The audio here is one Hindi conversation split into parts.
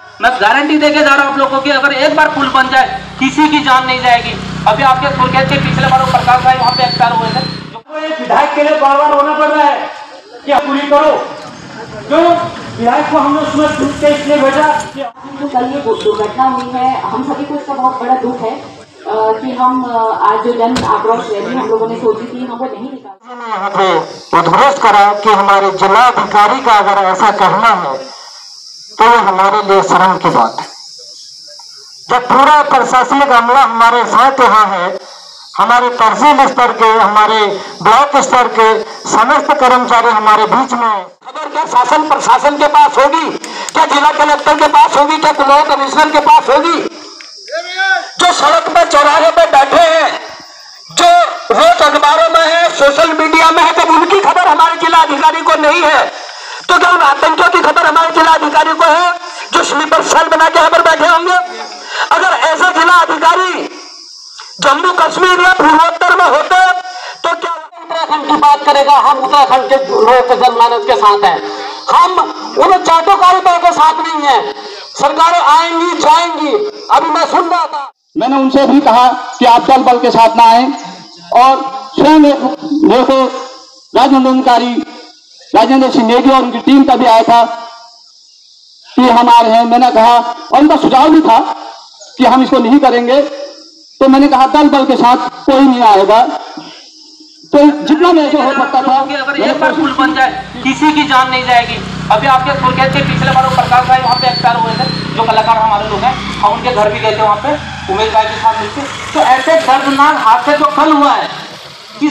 मैं गारंटी देके जा रहा हूँ आप लोगों की, अगर एक बार पुल बन जाए किसी की जान नहीं जाएगी। अभी आपके सुरखेत के पिछले बार प्रकाश भाई वहाँ पे एक्सपायर हुए थे। एक विधायक के लिए बार बार होना पड़ रहा है कि आप पूरी करो, जो विधायक को हमने उसमें छूट के इसलिए भेजा कि जो कल ये दुर्घटना हुई है, हम सभी को इसका बहुत बड़ा दुख है कि हम आज जो जन आक्रोश रैली हम लोगों ने सोची थी हम वो नहीं निकाल। उद्घोष करा कि हमारे जिला अधिकारी का अगर ऐसा कहना है तो ये हमारे लिए शर्म की बात है। जब पूरा प्रशासनिक अमला हमारे साथ यहाँ है, हमारे तहसील स्तर के, हमारे ब्लॉक स्तर के समस्त कर्मचारी हमारे बीच में, खबर क्या शासन प्रशासन के पास होगी, क्या जिला कलेक्टर के पास होगी, क्या ब्लॉक कमिश्नर के पास होगी? जो सड़क पे चौराहे पे बैठे हैं, जो रोज अखबारों में है, सोशल मीडिया में है, जब उनकी खबर हमारे जिला अधिकारी को नहीं है तो क्या उन आतंकियों की खबर हमारे जिला अधिकारी को है जो स्लीपर सेल बना के यहाँ पर बैठे होंगे? अगर ऐसा जिला अधिकारी जम्मू कश्मीर या पूर्वोत्तर में होते तो क्या उत्तराखंड की बात करेगा? हम उत्तराखंड के लोग जनमानस के साथ हैं, हम उन चाटोकारिता के साथ नहीं है। सरकारें आएंगी जाएंगी। अभी मैं सुन रहा था, मैंने उनसे भी कहा कि आप दल बल के साथ ना आए, और स्वयं मेरे को राजेंद्र सिंह नेगी और उनकी टीम का भी आया था कि हम आ रहे हैं। मैंने कहा, और उनका सुझाव भी था कि हम इसको नहीं करेंगे, तो मैंने कहा दल बल के साथ कोई नहीं आएगा, तो जितना मेरे से हो सकता था। अगर एक बार पुल बन जाए किसी की जान नहीं जाएगी। अभी आपके सुरखेत के पिछले बार प्रकाश भाई वहाँ पे एक्सपायर हुए थे, जो कलाकार हमारे लोग हैं, हम उनके घर भी गए थे वहाँ पे उमेश भाई के साथ मिलकर। तो ऐसे दर्दनाक हादसे जो कल हुआ है,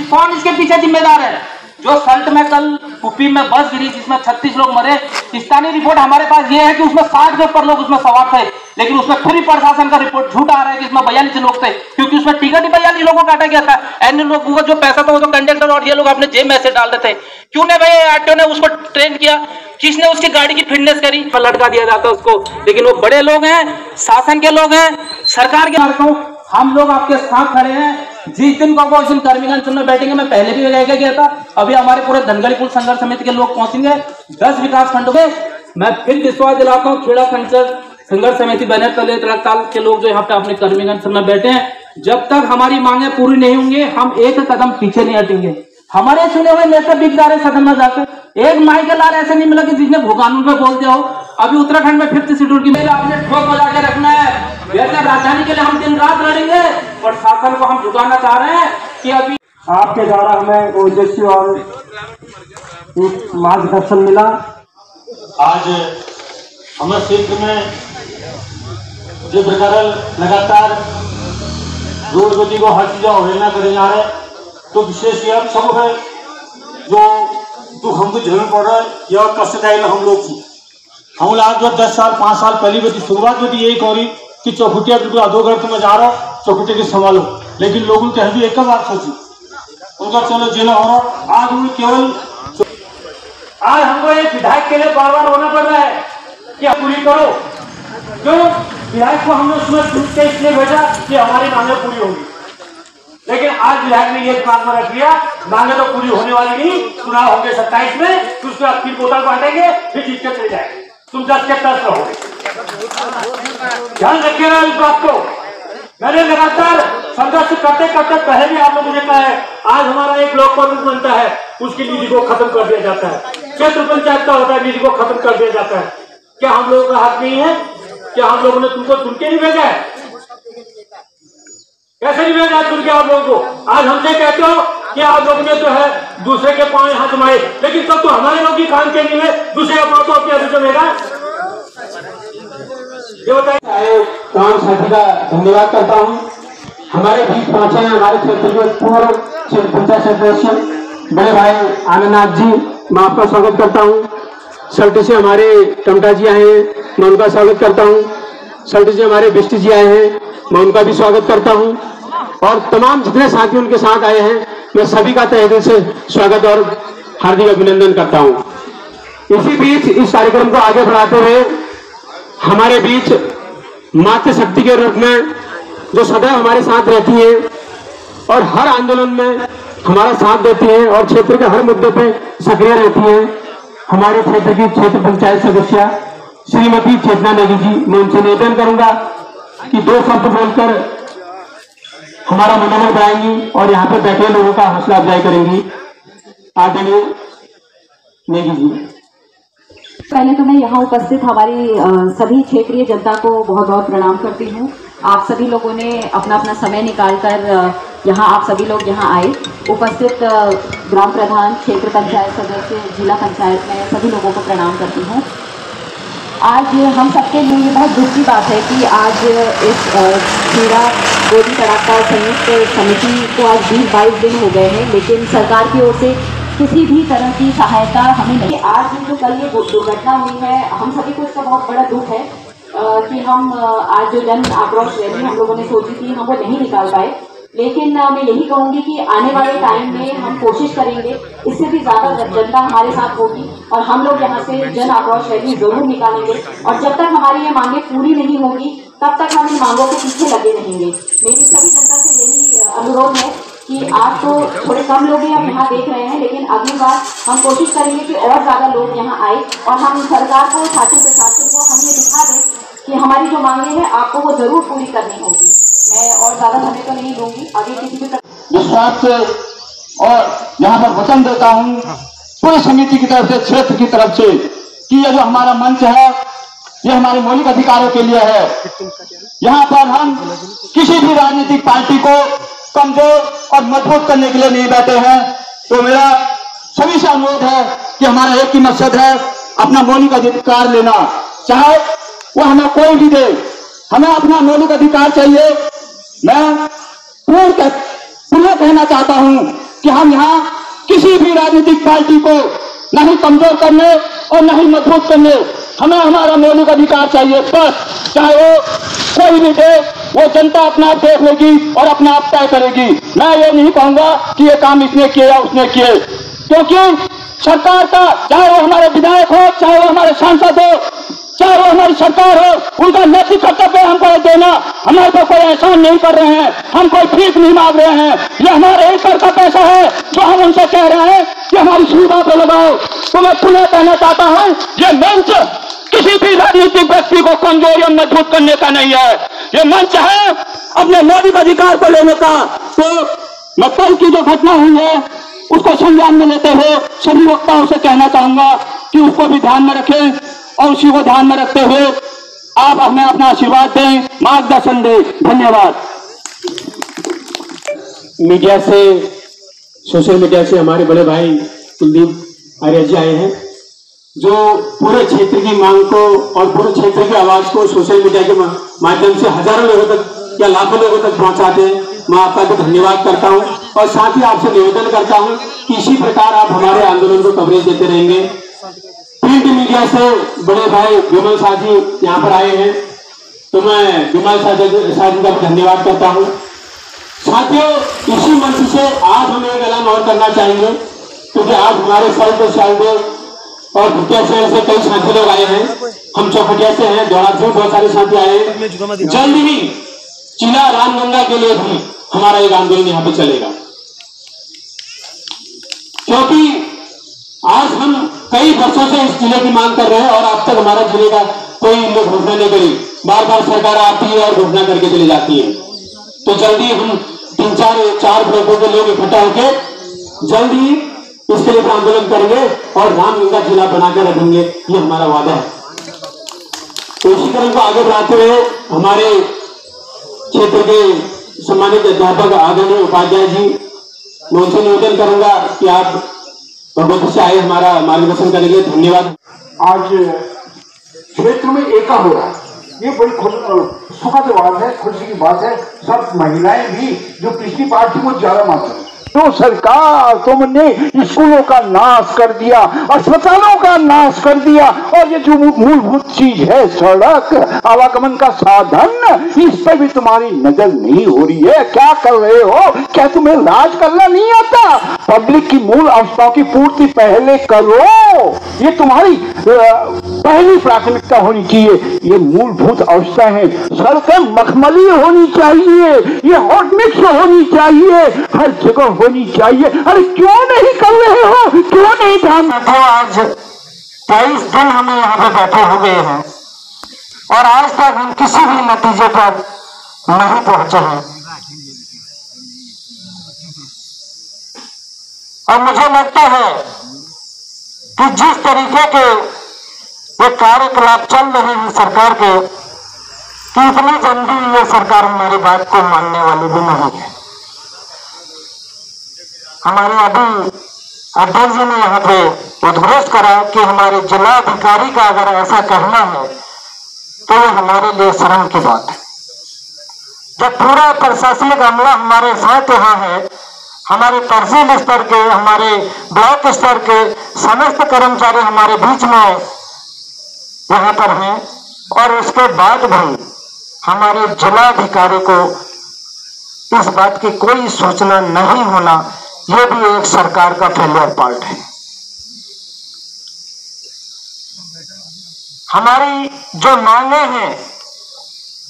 कौन इसके पीछे जिम्मेदार है? जो सल्ट में कल कुपी में बस गिरी जिसमें 36 लोग मरे, स्थानीय रिपोर्ट हमारे पास ये है कि उसमें 60 के ऊपर लोग उसमें सवार थे, लेकिन उसमें फिर भी प्रशासन का रिपोर्ट झूठा आ रहा है कि इसमें 42 लोग थे, क्योंकि उसमें टिकट ही 42 लोगों को काटा गया था। अन्य लोगों का जो पैसा था वो तो कंडक्टर और ये लोग अपने जेब में से डाल देते। क्यों नहीं भाई आरटीओ ने उसको ट्रेन किया? किसने उसकी गाड़ी की फिटनेस करी? लटका दिया जाता उसको। लेकिन वो बड़े लोग हैं, शासन के लोग हैं, सरकार के, हम लोग आपके साथ खड़े हैं। जिस दिन को उस दिन कर्मीगंज में बैठेंगे, मैं पहले भी लेके गया था, अभी हमारे पूरे धनगढ़ी पुल संघर्ष समिति के लोग पहुंचेंगे 10 विकास खंडों में। मैं फिर विश्वास दिलाता हूँ, खेड़ा संघर्ष समिति बैनर तले ताल के लोग जो यहाँ पे अपने कर्मीगंज में बैठे हैं, जब तक हमारी मांगे पूरी नहीं होंगी हम एक कदम पीछे नहीं हटेंगे। हमारे चुने हुए नेता बिक जा रहे सदन में जाकर, एक माई के लाल ऐसे नहीं मिला कि जिसने भूकानून पे बोल दिया हो। अभी उत्तराखंड में 5th शेड्यूल की आपने ठोक बजा के रखना है। वैसे राजधानी के लिए हम दिन रात लड़ेंगे, और शासन को हम झुकाना चाह रहे हैं कि अभी आपके द्वारा हमें ओजस्वी और एक मार्गदर्शन मिला। आज हमारे क्षेत्र में जो प्रकार लगातार रोड गति को हर चीज अवहेलना करे जा रहे, तो विशेष यह सब है जो दुख हमको झेलना पड़ रहा है। यह कष्टदायी हम लोग की, हम आज जो 10 साल 5 साल पहले भी शुरुआत में यही करी कि चौखुटिया बिल्कुल अधोगर्त में जा रहा, चौखुटिया के संभालो, लेकिन लोगों के भी एक बात सोची उनका चलो जेला हो रहा। आज उन्हें केवल आज हमको एक विधायक के लिए बार बार होना पड़ रहा है कि आप पूरी करो, जो विधायक को हमने उसमें छूट के इसलिए भेजा कि हमारी मांगे पूरी होगी। लेकिन आज विधायक ने ये दिमाग में रख लिया, मांगे तो पूरी होने वाली नहीं, चुनाव होंगे 27 में, तो उसके बाद फिर बोतल को हटेंगे, फिर जीत के चले जाएंगे। तुम 10 के 10 रहोगे, ध्यान रखिएगा इस बात को। मैंने लगातार संघर्ष करते करते पहले भी आप लोगों ने कहा है, आज हमारा एक ब्लॉक प्रमुख बनता है, उसकी नीति को खत्म कर दिया जाता है। क्षेत्र पंचायत का होता है, नीति को खत्म कर दिया जाता है। क्या हम लोगों का हक नहीं है? क्या हम लोगों ने तुमको चुन के नहीं भेजा है? कैसे नहीं भेजा चुन के आप लोगों को? आज हमसे कहते हो कि आप लोगों ने जो है दूसरे के पांव हाथ जमाए, लेकिन तब तो हमारे लोग की काम के लिए दूसरे का पांव तो अपने अभी जमेगा। ये बताइए। काम साथी का धन्यवाद करता हूँ। हमारे बीच पहुंचे हैं हमारे क्षेत्र के पूर्व क्षेत्र पंचायत सदस्य बड़े भाई आनंदनाथ जी, मैं आपका स्वागत करता हूँ। सल्टी से हमारे टमटा जी आए हैं, मैं उनका स्वागत करता हूँ। सल्टी से हमारे बिष्ट जी आए हैं, मैं उनका भी स्वागत करता हूँ। और तमाम जितने साथी उनके साथ आए हैं, मैं सभी का तहे दिल से स्वागत और हार्दिक अभिनंदन करता हूँ। इसी बीच इस कार्यक्रम को आगे बढ़ाते हुए हमारे बीच मातृ शक्ति के रूप में जो सदैव हमारे साथ रहती है और हर आंदोलन में हमारा साथ देती है और क्षेत्र के हर मुद्दे पे सक्रिय रहती है, हमारे क्षेत्र की क्षेत्र पंचायत सदस्य श्रीमती चेतना नेगी जी, मैं उनसे निवेदन करूंगा कि 2 शब्द बोलकर हमारा मनोबल बढ़ाएंगी और यहाँ पे बैठे लोगों का हौसला अफजाई करेंगी। आदरणीय नेगी जी। पहले तो मैं यहाँ उपस्थित हमारी सभी क्षेत्रीय जनता को बहुत बहुत प्रणाम करती हूँ। आप सभी लोगों ने अपना अपना समय निकालकर यहाँ आप सभी लोग यहाँ आए। उपस्थित ग्राम प्रधान, क्षेत्र पंचायत सदस्य, जिला पंचायत में सभी लोगों को प्रणाम करती हूँ। आज हम सबके लिए ये बहुत दुख की बात है कि आज इस खेड़ा गोदी तड़ाका संयुक्त समिति को आज 20-22 दिन हो गए हैं, लेकिन सरकार की ओर से किसी भी तरह की सहायता हमें नहीं। आज जो कल ये दुर्घटना हुई है, हम सभी को इसका बहुत बड़ा दुख है कि हम आज जो जन आक्रोश रैली हम लोगों ने सोची थी हम वो नहीं निकाल पाए। लेकिन मैं यही कहूंगी कि आने वाले टाइम में हम कोशिश करेंगे, इससे भी ज्यादा जनता हमारे साथ होगी और हम लोग यहाँ से जन आक्रोश रैली जरूर निकालेंगे। और जब तक हमारी ये मांगे पूरी नहीं होगी तब तक हम इन मांगों के पीछे लगे रहेंगे। मेरी सभी जनता से यही अनुरोध है कि आज तो थोड़े कम लोग ही हम यहाँ देख रहे हैं, लेकिन अगली बार हम कोशिश करेंगे कि और ज्यादा लोग यहाँ आए और हम सरकार को, शासन प्रशासन को हम ये दिखा दें कि हमारी जो मांगे हैं आपको वो जरूर पूरी करनी होगी। मैं और ज्यादा समय तो नहीं दूंगी, आगे किसी भी विश्वास से और यहाँ पर वचन देता हूँ पूरी समिति की तरफ से, क्षेत्र की तरफ से, कि ये जो हमारा मंच है ये हमारे मौलिक अधिकारों के लिए है। यहाँ पर हम किसी भी राजनीतिक पार्टी को कमजोर और मजबूत करने के लिए नहीं बैठे हैं। तो मेरा सभी से अनुरोध है कि हमारा एक ही मकसद है, अपना मौलिक अधिकार लेना, चाहे वो हमें कोई भी दे, हमें अपना मौलिक अधिकार चाहिए। मैं पुनः कहना चाहता हूं कि हम यहाँ किसी भी राजनीतिक पार्टी को नहीं कमजोर करने और नहीं मजबूत करने, हमें हमारा मौलिक अधिकार चाहिए बस। चाहे वो कोई भी दे, वो जनता अपना आप देख लेगी और अपना आप तय करेगी। मैं ये नहीं कहूंगा कि ये काम इसने किया या उसने किए, क्योंकि सरकार का, चाहे वो हमारे विधायक हो, चाहे वो हमारे सांसद हो, चाहे वो हमारी सरकार हो, उनका नैतिक कर्तव्य हमको देना। हमारे को कोई एहसान नहीं कर रहे हैं, हम कोई फीस नहीं मांग रहे हैं, ये हमारे एक कर का पैसा है जो हम उनसे कह रहे हैं कि हमारी सुविधा पे लगाओ। तो मैं पुनः कहना चाहता हूं, ये मंच किसी भी राजनीतिक व्यक्ति को कमजोर या मजबूत करने का नहीं है, ये मंच है अपने मौलिक अधिकार को लेने का। तो मैं कल की जो घटना हुई है उसको संज्ञान में लेते हुए सभी वक्ताओं से कहना चाहूंगा कि उसको भी ध्यान में रखें और उसी को ध्यान में रखते हुए आप हमें अपना आशीर्वाद दें, मार्गदर्शन दें। धन्यवाद। मीडिया से, सोशल मीडिया से हमारे बड़े भाई कुलदीप आर्य जी आए हैं, जो पूरे क्षेत्र की मांग को और पूरे क्षेत्र की आवाज को सोशल मीडिया के माध्यम से हजारों लोगों तक या लाखों लोगों तक पहुंचाते हैं। मैं आपका भी धन्यवाद करता हूं और साथ ही आपसे निवेदन करता हूं कि इसी प्रकार आप हमारे आंदोलन को कवरेज देते रहेंगे। प्रिंट मीडिया से बड़े भाई विमल शाह जी यहाँ पर आए हैं, तो मैं विमल शाह जी का धन्यवाद करता हूँ। साथियों, इसी मंच से आज हम एक ऐलान और करना चाहेंगे, क्योंकि आज हमारे शालदेव और भुटिया शहर से कई साथी लोग आए हैं, हम चौखटिया से हैं, दोहरा से बहुत सारे साथी आए हैं। जल्द ही जिला रामगंगा के लिए भी हमारा एक आंदोलन यहाँ पे चलेगा, क्योंकि आज हम कई वर्षों से इस जिले की मांग कर रहे हैं और अब तक हमारा जिले का कोई घोषणा नहीं करी। बार बार सरकार आती है और घोषणा करके चली जाती है। तो जल्दी हम 3-4 ब्लॉकों के लोग इकट्ठा होकर जल्दी इसके लिए आंदोलन करेंगे और रामगंगा जिला बनाकर रखेंगे, ये हमारा वादा है। तो इसी क्रम को आगे बढ़ाते हुए हमारे क्षेत्र के सम्मानित अध्यापक आदरणीय उपाध्याय जी, मैं उनसे निवेदन करूंगा कि आप भगवती से आए हमारा मार्गदर्शन करेंगे। धन्यवाद। आज क्षेत्र में एका हो रहा है, ये बड़ी सुखद बात है, खुशी की बात है। सब महिलाएं भी जो पिछली पार्टी को ज्यादा मानते हैं। तो सरकार तुमने स्कूलों का नाश कर दिया, अस्पतालों का नाश कर दिया, और ये जो मूलभूत चीज है सड़क, आवागमन का साधन, इस पर भी तुम्हारी नजर नहीं हो रही है। क्या कर रहे हो? क्या तुम्हें राज करना नहीं आता? पब्लिक की मूल आवश्यकताओं की पूर्ति पहले करो, ये तुम्हारी पहली प्राथमिकता होनी चाहिए। ये मूलभूत आवश्यकता है। सड़कें मखमली होनी चाहिए, ये हॉट मिक्स होनी चाहिए, हर जगह होनी चाहिए। अरे क्यों नहीं कर रहे हो? क्यों नहीं ध्यान? आज 23 दिन हमें यहाँ पे बैठे हुए हैं और आज तक हम किसी भी नतीजे पर नहीं पहुंचे हैं। और मुझे लगता है कि जिस तरीके के ये कार्यकलाप चल रहे हैं सरकार के, कि इतनी जल्दी ये सरकार हमारी बात को मानने वाली भी नहीं है। हमारे अभी अध्यक्ष जी ने यहाँ पे उद्घोष करा कि हमारे जिलाधिकारी का अगर ऐसा कहना है तो ये हमारे लिए शर्म की बात है। जब पूरा प्रशासनिक अमला हमारे साथ यहाँ है, हमारे तहसील स्तर के, हमारे ब्लॉक स्तर के समस्त कर्मचारी हमारे बीच में यहाँ पर हैं, और उसके बाद भी हमारे जिलाधिकारी को इस बात की कोई सूचना नहीं होना, ये भी एक सरकार का फेलियर पार्ट है। हमारी जो मांगे हैं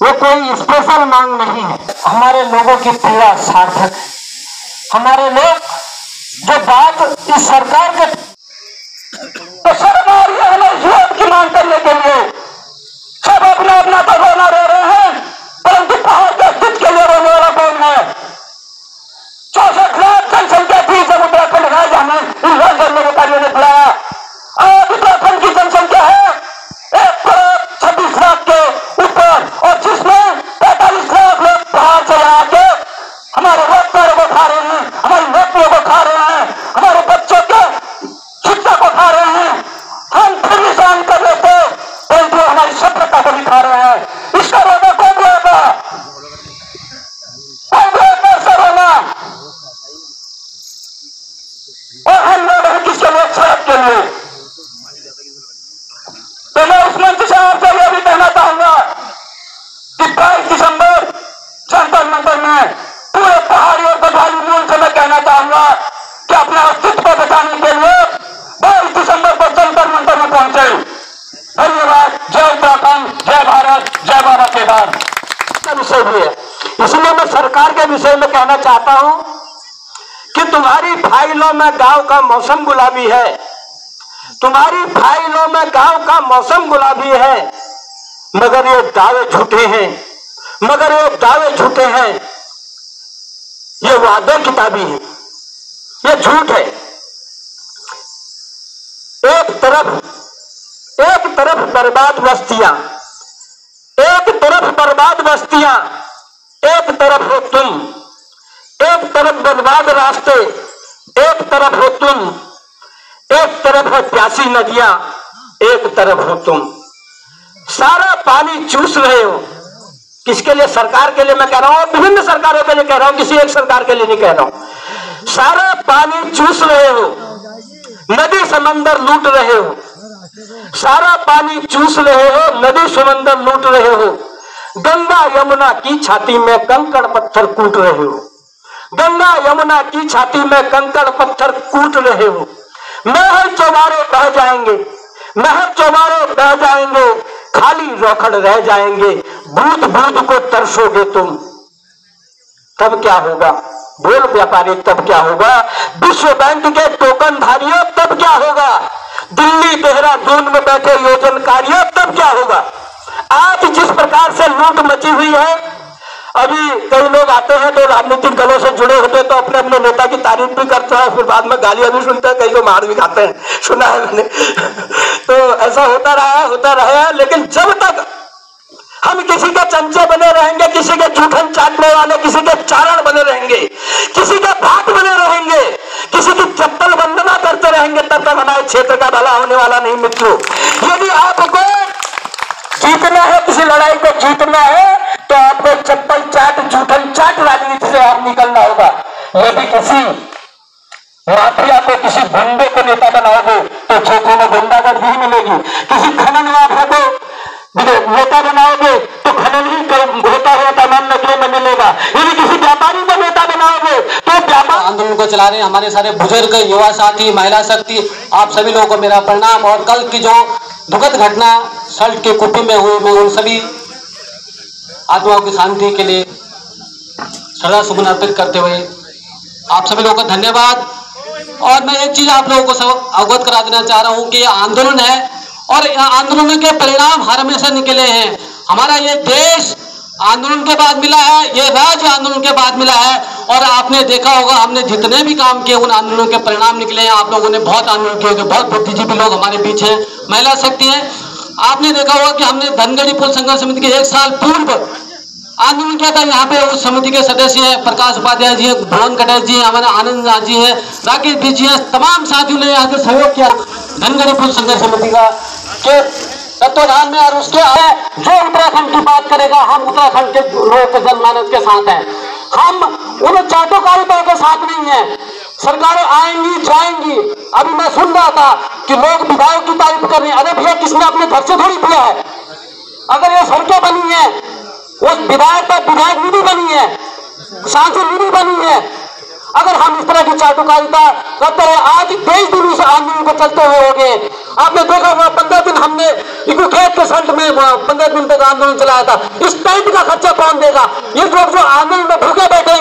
वो कोई स्पेशल मांग नहीं है, हमारे लोगों की पीड़ा सार्थक है। हमारे लोग जो बात इस सरकार के तो शर्म आ रही है हमें वोट की मांग करने के लिए। सब अपना अपना तो रोना रो रहे हैं, परंतु पहाड़ के अस्तित्व के लिए रोने वाला कौन है? 64 लाख जनसंख्या थी जब उत्तराखंड राज्य हमें इन्वाइट करने के कार्य ने बुलाया। आज उत्तराखंड की जनसंख्या है 1,26 लाख के ऊपर, और जिसमें 45 लाख लोग बाहर चले आके हमारे रोजगारों को खा रहे हैं, हमारी नौकरियों को खा रहे हैं, हमारे बच्चों के शिक्षा को खा रहे हैं। हम फिर भी सहन कर लेते, परंतु हमारी सभ्यता को भी खा रहे हैं। इसका रोना कौन रोएगा? कौन रोएगा इसका रोना? और हम लोग हैं किसके लिए? सड़क के लिए। तो मैं उस मंच से आपसे यह भी कहना चाहूंगा कि 22 दिसंबर जंतर मंतर में पूरे पहाड़ी और बंगाली मूल से मैं कहना चाहूंगा कि अपने अस्तित्व को बचाने के लिए 22 दिसंबर को जंतर मंतर में पहुंचे। धन्यवाद। जय उत्तराखंड, जय भारत, जय बाबा केदार। विषय भी है, इसलिए मैं सरकार के विषय में कहना चाहता हूं कि तुम्हारी फाइलों में गांव का मौसम गुलाबी है, तुम्हारी फाइलों में गांव का मौसम गुलाबी है, मगर ये दावे झूठे हैं, मगर ये दावे झूठे हैं, ये वादे किताबी है, ये झूठ है। एक तरफ बर्बाद बस्तियां, एक तरफ बर्बाद बस्तियां, एक तरफ हो तुम, एक तरफ बर्बाद रास्ते, एक तरफ हो तुम, एक तरफ है प्यासी नदियां, एक तरफ हो तुम। सारा पानी चूस रहे हो, किसके लिए? सरकार के लिए मैं कह रहा हूं, विभिन्न सरकारों के लिए कह रहा हूं, किसी एक सरकार के लिए नहीं कह रहा हूं। सारा पानी चूस रहे हो, नदी समंदर लूट रहे हो, सारा पानी चूस रहे हो, नदी समंदर लूट रहे हो, गंगा यमुना की छाती में कंकड़ पत्थर कूट रहे हो, गंगा यमुना की छाती में कंकड़ पत्थर कूट रहे हो। महल चौबारे बह जाएंगे, महल चौबारे बह जाएंगे, खाली रोखड़ रह जाएंगे, बूंद बूंद को तरसोगे तुम, तब क्या होगा? बोल व्यापारी, तब क्या होगा? विश्व बैंक के टोकन धारियों, तब क्या होगा? दिल्ली देहरादून में बैठे योजनकारियों, तब क्या होगा? आज जिस प्रकार से लूट मची हुई है, अभी कई लोग आते हैं तो राजनीतिक दलों से जुड़े होते हैं तो अपने अपने नेता की तारीफ भी करते हैं, फिर बाद में गालियां भी सुनते हैं, कई को मार भी खाते हैं, सुना है मैंने। तो ऐसा होता रहा है, लेकिन जब तक हम किसी के चमचे बने रहेंगे, किसी के जूठन चाटने वाले, किसी के चारण बने रहेंगे, किसी के भाट बने रहेंगे, किसी की चप्पल वंदना करते रहेंगे, तब तक हमारे क्षेत्र का भला होने वाला नहीं मित्रों। यदि आपको जीतना है, किसी लड़ाई को जीतना है, तो आपको चप्पल चाट, जूठन चाट राजनीति से आप निकलना होगा। यदि किसी माफिया को, किसी गुंडे को नेता बनाओगे तो क्षेत्र में गुंडागर्दी ही मिलेगी। किसी खनन माफिया को नेता बनाओगे तो खनन ही होता हुआ तमाम नगरों में मिलेगा। यदि किसी व्यापारी को नेता बनाओगे तो व्यापार आंदोलन को चला रहे हैं हमारे सारे बुजुर्ग, युवा साथी, महिला शक्ति, आप सभी लोगों को मेरा प्रणाम। और कल की जो दुखद घटना सल्ट के कुप्पी में हुई, मैं उन सभी आत्माओं की शांति के लिए श्रद्धा सुमन अर्पित करते हुए आप सभी लोगों को धन्यवाद। और मैं एक चीज आप लोगों को अवगत करा देना चाह रहा हूं कि आंदोलन है और आंदोलन के परिणाम हर हमेशा निकले हैं। हमारा ये देश आंदोलन के बाद मिला है, ये राज्य आंदोलन के बाद मिला है। और आपने देखा होगा हमने जितने भी काम किए उन आंदोलनों के परिणाम निकले हैं। आप लोगों ने बहुत आंदोलन किए, बहुत बुद्धिजीवी लोग हमारे बीच हैं, महिला शक्ति है। आपने देखा होगा कि हमने धनगढ़ी पुल संघर्ष समिति के 1 साल पूर्व आंदोलन किया था। यहाँ पे उस समिति के सदस्य हैं, प्रकाश उपाध्याय जी हैं, भुवन कटेश जी हैं, हमारे आनंद राज जी हैं, राकेश बीच जी हैं, तमाम साथियों ने यहाँ पे सहयोग किया धनगढ़ी पुल संघर्ष समिति का के तत्वाधान में। और उसके जो उत्तराखंड की बात करेगा, हम उत्तराखंड के लोगों के जनमानस के साथ हैं, हम उन चाटोकारिता के साथ नहीं है। सरकारें आएंगी जाएंगी। अभी मैं सुन रहा था कि लोग विधायक की तारीफ कर रहे हैं। अरे भैया, किसने अपने घर से थोड़ी दिया है? अगर ये सड़कें बनी है, उस विधायक पर विधायक निधि बनी है, सांसद निधि बनी है। अगर हम इस तरह की चाटुकारिता करते हैं, आज 23 दिन इस आंदोलन को चलते हुए हो गए। आपने देखा होगा 15 दिन हमने खेत के सल्ट में 15 दिन तक आंदोलन चलाया था। इस टेंट का खर्चा कौन देगा? ये लोग जो आंदोलन में भूखे बैठे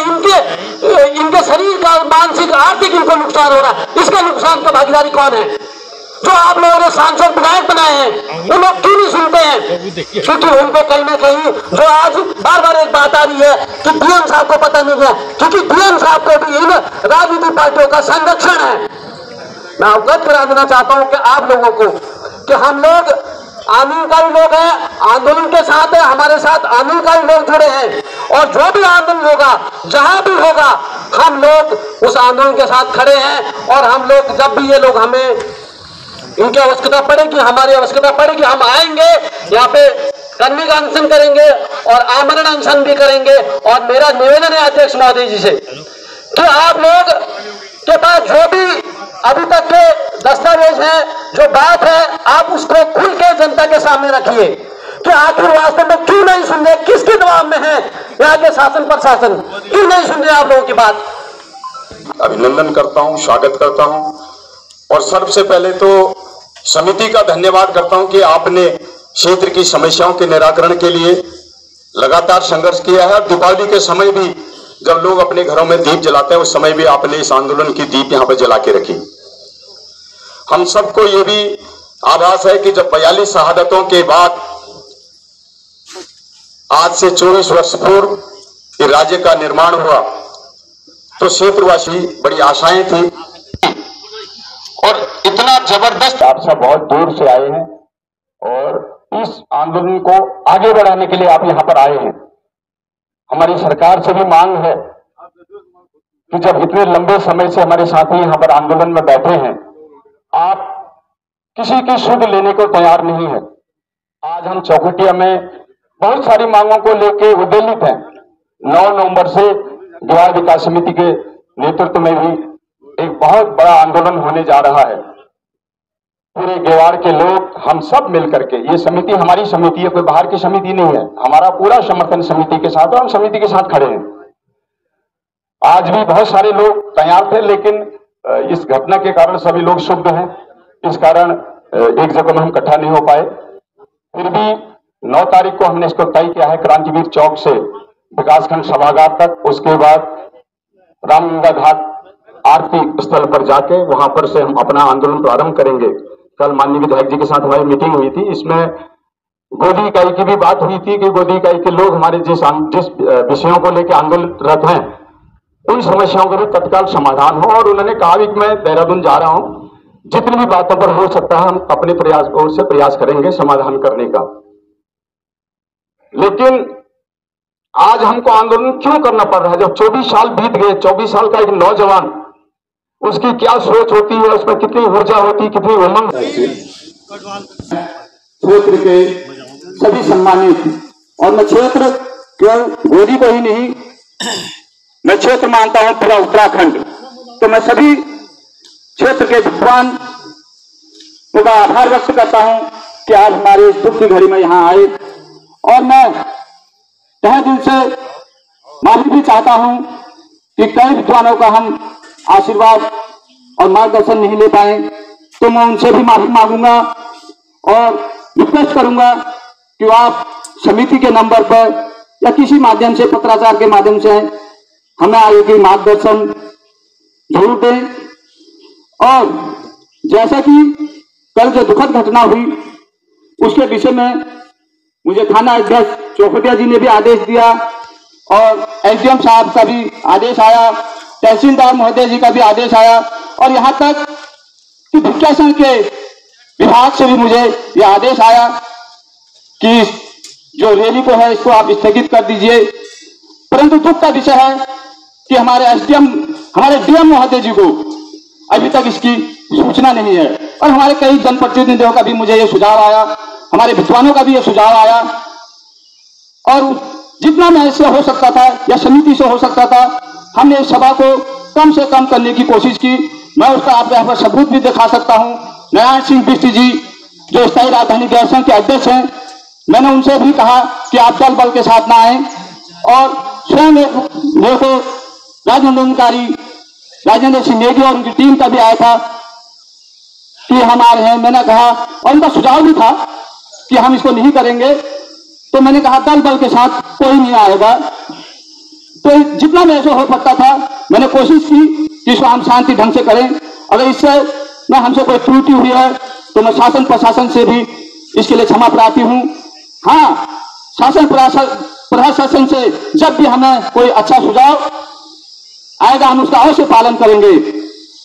इनके शरीर का मानसिक आर्थिक इनको नुकसान हो रहा है। इसका नुकसान का भागीदारी कौन है? जो आप लोगों ने सांसद विधायक बनाए हैं, वो लोग क्यों नहीं सुनते हैं? क्योंकि उनको कहीं ना कहीं जो आज बार बार एक बात आ रही है कि डीएम साहब को पता नहीं है, क्योंकि डीएम साहब को भी इन राजनीतिक पार्टियों का संरक्षण है। मैं अवगत करा देना चाहता हूं कि आप लोगों को कि हम लोग आंदोलनकारी लोग हैं, आंदोलन के साथ है, हमारे साथ आंदोलनकारी लोग जुड़े हैं। और जो भी आंदोलन होगा, जहां भी होगा, हम लोग उस आंदोलन के साथ खड़े हैं। और हम लोग जब भी ये लोग हमें इनकी आवश्यकता पड़ेगी, हमारी आवश्यकता पड़ेगी, हम आएंगे यहाँ पे करने का अनशन करेंगे और आमरण अनशन भी करेंगे। और मेरा निवेदन है अध्यक्ष महोदय जी से कि आप लोग के पास जो भी अभी तक के दस्तावेज हैं, जो बात है, आप उसको खुल के जनता के सामने रखिए कि आखिर वास्तव में क्यों नहीं सुन रहे, किसके दबाव में है यहाँ के शासन प्रशासन, क्यों नहीं सुन रहे आप लोगों की बात। अभिनंदन करता हूँ, स्वागत करता हूँ और सबसे पहले तो समिति का धन्यवाद करता हूं कि आपने क्षेत्र की समस्याओं के निराकरण के लिए लगातार संघर्ष किया है। और दीपावली के समय भी जब लोग अपने घरों में दीप जलाते हैं, उस समय भी आपने इस आंदोलन की दीप यहां पर जला के रखी। हम सबको ये भी आभास है कि जब 42 शहादतों के बाद आज से 24 वर्ष पूर्व राज्य का निर्माण हुआ तो क्षेत्रवासी बड़ी आशाएं थी और इतना जबरदस्त। आप सब बहुत दूर से आए हैं और इस आंदोलन को आगे बढ़ाने के लिए आप यहां पर आए हैं। हमारी सरकार से भी मांग है कि जब इतने लंबे समय से हमारे साथी यहां पर आंदोलन में बैठे हैं, आप किसी की सुध लेने को तैयार नहीं है। आज हम चौखटिया में बहुत सारी मांगों को लेकर उद्वेलित हैं। 9 नवंबर से ग्वाड़ विकास समिति के नेतृत्व में भी एक बहुत बड़ा आंदोलन होने जा रहा है। पूरे गेवाड़ के लोग हम सब मिलकर के, ये समिति हमारी समिति है, कोई बाहर की समिति नहीं है, हमारा पूरा समर्थन समिति के साथ, और हम समिति के साथ खड़े हैं। आज भी बहुत सारे लोग तैयार थे, लेकिन इस घटना के कारण सभी लोग क्षुब्ध हैं, इस कारण एक जगह में हम इकट्ठा नहीं हो पाए। फिर भी 9 तारीख को हमने इसको तय किया है, क्रांतिवीर चौक से विकासखंड सभागार तक, उसके बाद रामगंगा घाट आरती स्थल पर जाके वहां पर से हम अपना आंदोलन प्रारंभ करेंगे। कल माननीय विधायक जी के साथ हमारी मीटिंग हुई थी, इसमें गोदी इकाई की भी बात हुई थी कि गोदी इकाई के लोग हमारे जिस विषयों को लेकर आंदोलनरत हैं, उन समस्याओं का भी तत्काल समाधान हो। और उन्होंने कहा भी कि मैं देहरादून जा रहा हूं, जितनी भी बातों पर हो सकता है हम अपने ओर से प्रयास करेंगे समाधान करने का। लेकिन आज हमको आंदोलन क्यों करना पड़ रहा है? जब 24 साल बीत गए, 24 साल का एक नौजवान, उसकी क्या सोच होती है, उसमें कितनी ऊर्जा होती है, कितनी उमंग। क्षेत्र के सभी सम्मानित, और मैं क्षेत्र केवल गोदी को ही नहीं, मैं क्षेत्र मानता हूं पूरा उत्तराखंड। तो मैं सभी क्षेत्र के विद्वान का आभार व्यक्त करता हूं कि आज हमारे इस दुख की घड़ी में यहां आए। और मैं तहे दिल से माफी भी चाहता हूं कि कई विद्वानों का हम आशीर्वाद और मार्गदर्शन नहीं ले पाए, तो मैं उनसे भी माफी मांगूंगा और रिक्वेस्ट करूंगा कि आप समिति के नंबर पर या किसी माध्यम से, पत्राचार के माध्यम से हमें आगे की मार्गदर्शन जरूर दें। और जैसा कि कल जो दुखद घटना हुई उसके विषय में मुझे थाना अध्यक्ष चौखटिया जी ने भी आदेश दिया और एसडीएम साहब का भी आदेश आया, तहसीलदार महोदय जी का भी आदेश आया और यहाँ तक कि भिक्षासन के विभाग से भी मुझे यह आदेश आया कि जो रैली को है इसको आप स्थगित कर दीजिए। परंतु दुख का विषय है कि हमारे एसडीएम, हमारे डीएम महोदय जी को अभी तक इसकी सूचना नहीं है और हमारे कई जनप्रतिनिधियों का भी मुझे ये सुझाव आया, हमारे विद्वानों का भी ये सुझाव आया और जितना मैं इससे हो सकता था या समिति से हो सकता था हमने इस सभा को कम से कम करने की कोशिश की। मैं उसका आप यहाँ पर सबूत भी दिखा सकता हूँ। नारायण सिंह बिष्ट जी जो स्थायी राजधानी गैरसैंण के अध्यक्ष हैं, मैंने उनसे भी कहा कि आप दल बल के साथ ना आए और स्वयं मेरे को राज्य आंदोलनकारी राजेंद्र सिंह नेगी और उनकी टीम का भी आया था कि हम आ रहे हैं। मैंने कहा और उनका सुझाव भी था कि हम इसको नहीं करेंगे, तो मैंने कहा दल बल के साथ कोई नहीं आएगा। तो जितना मेरे से हो सकता था मैंने कोशिश की कि इसको हम शांति ढंग से करें। अगर इससे मैं हमसे कोई त्रुटि हुई है तो मैं शासन प्रशासन से भी इसके लिए क्षमा प्रार्थी हूँ। हाँ, शासन प्रशासन से जब भी हमें कोई अच्छा सुझाव आएगा हम उसका अवश्य पालन करेंगे,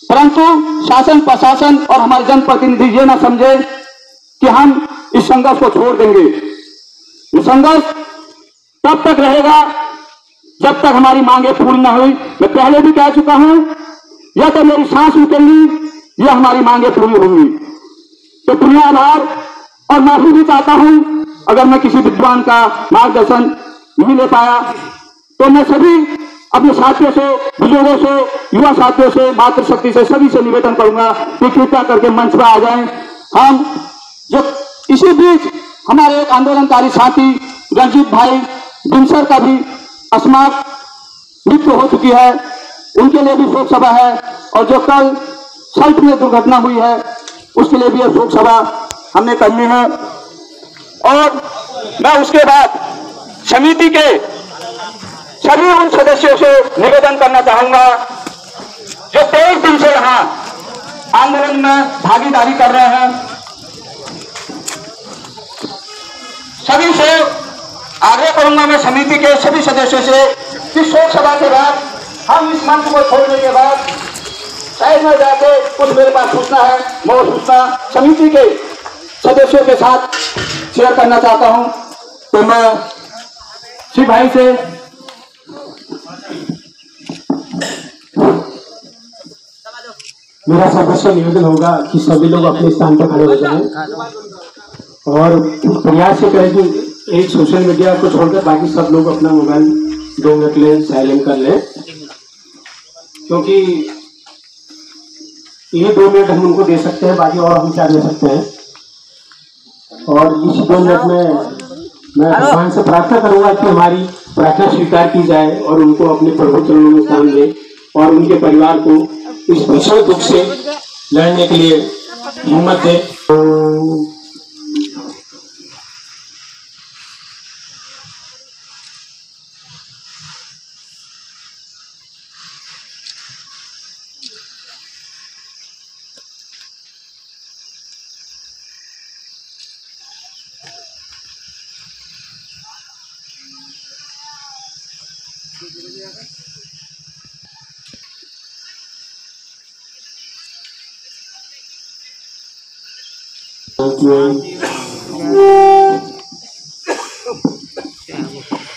परंतु शासन प्रशासन और हमारे जनप्रतिनिधि ये ना समझे कि हम इस संघर्ष को छोड़ देंगे। ये संघर्ष तब तक रहेगा जब तक हमारी मांगे पूरी न हुई। मैं पहले भी कह चुका हूं, या तो मेरी सांस निकलेगी या हमारी मांगे पूरी होंगी। तो पुनः आभार और माफी भी चाहता हूं अगर मैं किसी विद्वान का मार्गदर्शन नहीं ले पाया। तो मैं सभी अपने साथियों से, बुजुर्गों से, युवा साथियों से, मातृशक्ति से, सभी से निवेदन करूंगा कि कृपया करके मंच पर आ जाएं। हम जो इसी बीच हमारे एक आंदोलनकारी साथी रंजीत भाई बिनसर का भी अस्माक मृत्यु हो चुकी है, उनके लिए भी शोक सभा है और जो कल सल्ट में दुर्घटना हुई है उसके लिए भी शोक सभा हमने करनी है। और मैं उसके बाद समिति के सभी उन सदस्यों से निवेदन करना चाहूंगा जो 23 दिन से यहाँ आंदोलन में भागीदारी कर रहे हैं, सभी से आग्रह करूंगा मैं समिति के सभी सदस्यों से कि शोक सभा के बाद हम इस मंच को छोड़ने के बाद शायद में जाके कुछ मेरे पास सूचना है, मैं वो सूचना समिति के सदस्यों के साथ शेयर करना चाहता हूं। तो मैं श्री भाई से मेरा सबसे निवेदन होगा कि सभी लोग अपने स्थान पर खड़े हो जाएं और प्रयास से करें कि एक सोशल मीडिया को छोड़कर बाकी सब लोग अपना मोबाइल 2 मिनट ले साइलेंट कर लें, क्योंकि ये 2 मिनट हम उनको दे सकते हैं, बाकी और हम क्या दे सकते हैं। और इस 2 मिनट में मैं भगवान से प्रार्थना करूंगा कि हमारी प्रार्थना स्वीकार की जाए और उनको अपने प्रभु चरणों में स्थान दे और उनके परिवार को इस भीषण दुख से लड़ने के लिए हिम्मत दे। Thank you.